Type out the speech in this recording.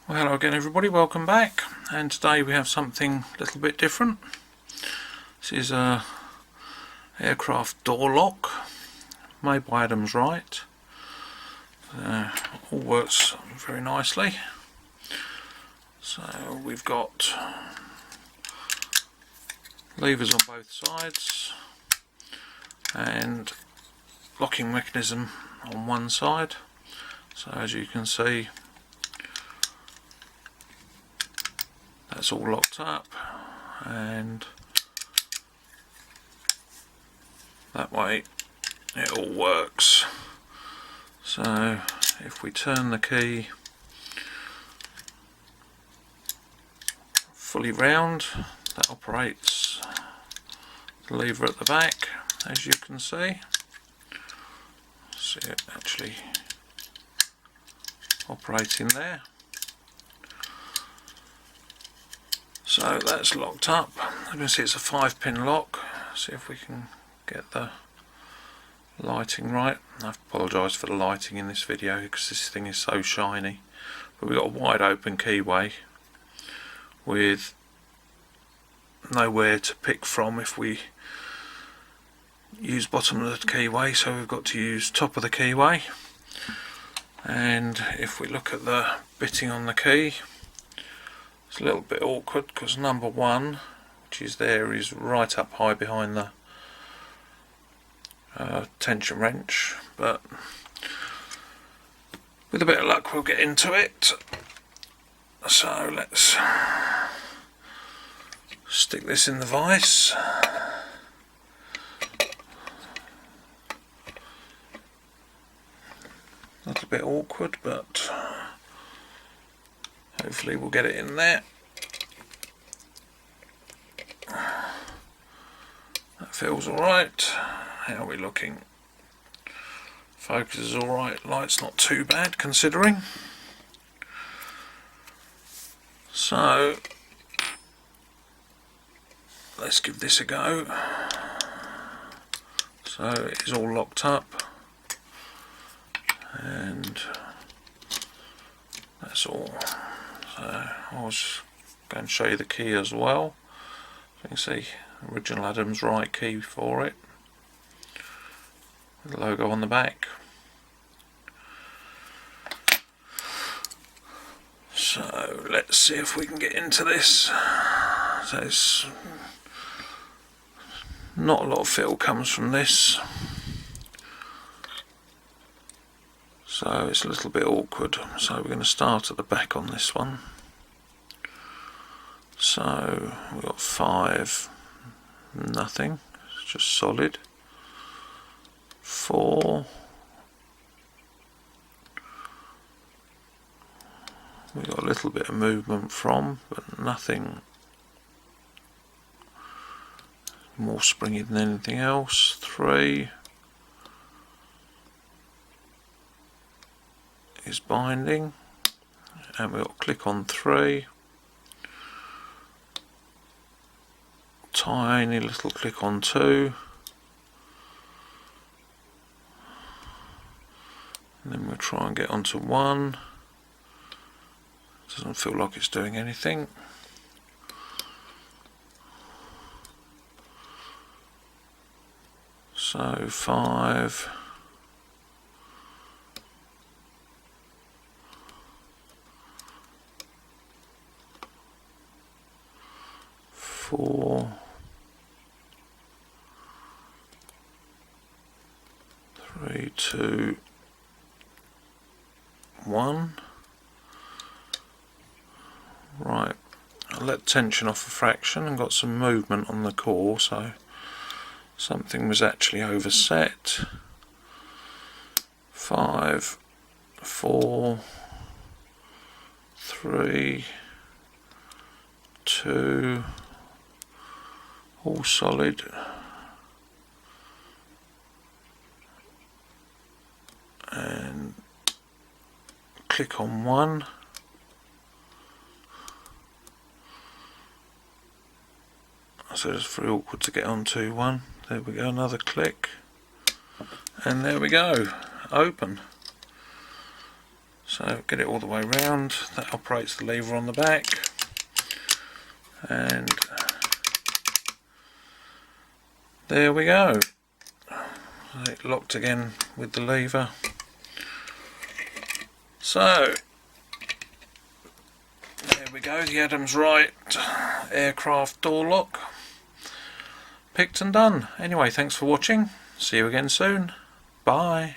Well, hello again everybody, welcome back, and today we have something a little bit different. This is a aircraft door lock made by Rite. All works very nicely. So we've got levers on both sides and locking mechanism on one side. So as you can see, that's all locked up, and that way it all works. So if we turn the key fully round, that operates the lever at the back, as you can see. See it actually operating there. So that's locked up. You can see it's a 5-pin lock. See if we can get the lighting right. I apologise for the lighting in this video because this thing is so shiny. But we've got a wide open keyway with nowhere to pick from if we use bottom of the keyway, so we've got to use top of the keyway. And if we look at the bitting on the key, it's a little bit awkward because number 1, which is there, is right up high behind the tension wrench, but with a bit of luck we'll get into it. So let's stick this in the vise. A little bit awkward, but hopefully we'll get it in there. That feels alright. How are we looking? Focus is alright, light's not too bad considering. So let's give this a go. So it is all locked up, and that's all. So I was going to show you the key as well. So you can see original Rite key for it, with the logo on the back. So let's see if we can get into this. So it's not a lot of feel comes from this, so it's a little bit awkward. So we're going to start at the back on this one. So we've got 5, nothing, it's just solid. 4, we've got a little bit of movement from, but nothing more springy than anything else. 3 is binding, and we've got click on 3. Tiny little click on 2, and then we'll try and get onto 1. Doesn't feel like it's doing anything. So 5, 4, 3, 2, 1. Right, I let tension off a fraction and got some movement on the core, so something was actually overset. 5, 4, 3, 2, all solid. And click on 1. So it's very awkward to get onto 1. There we go, another click, and there we go, open. So get it all the way round. That operates the lever on the back, and there we go. It locked again with the lever. So there we go, the Adams Rite aircraft door lock picked and done. Anyway, thanks for watching. See you again soon. Bye.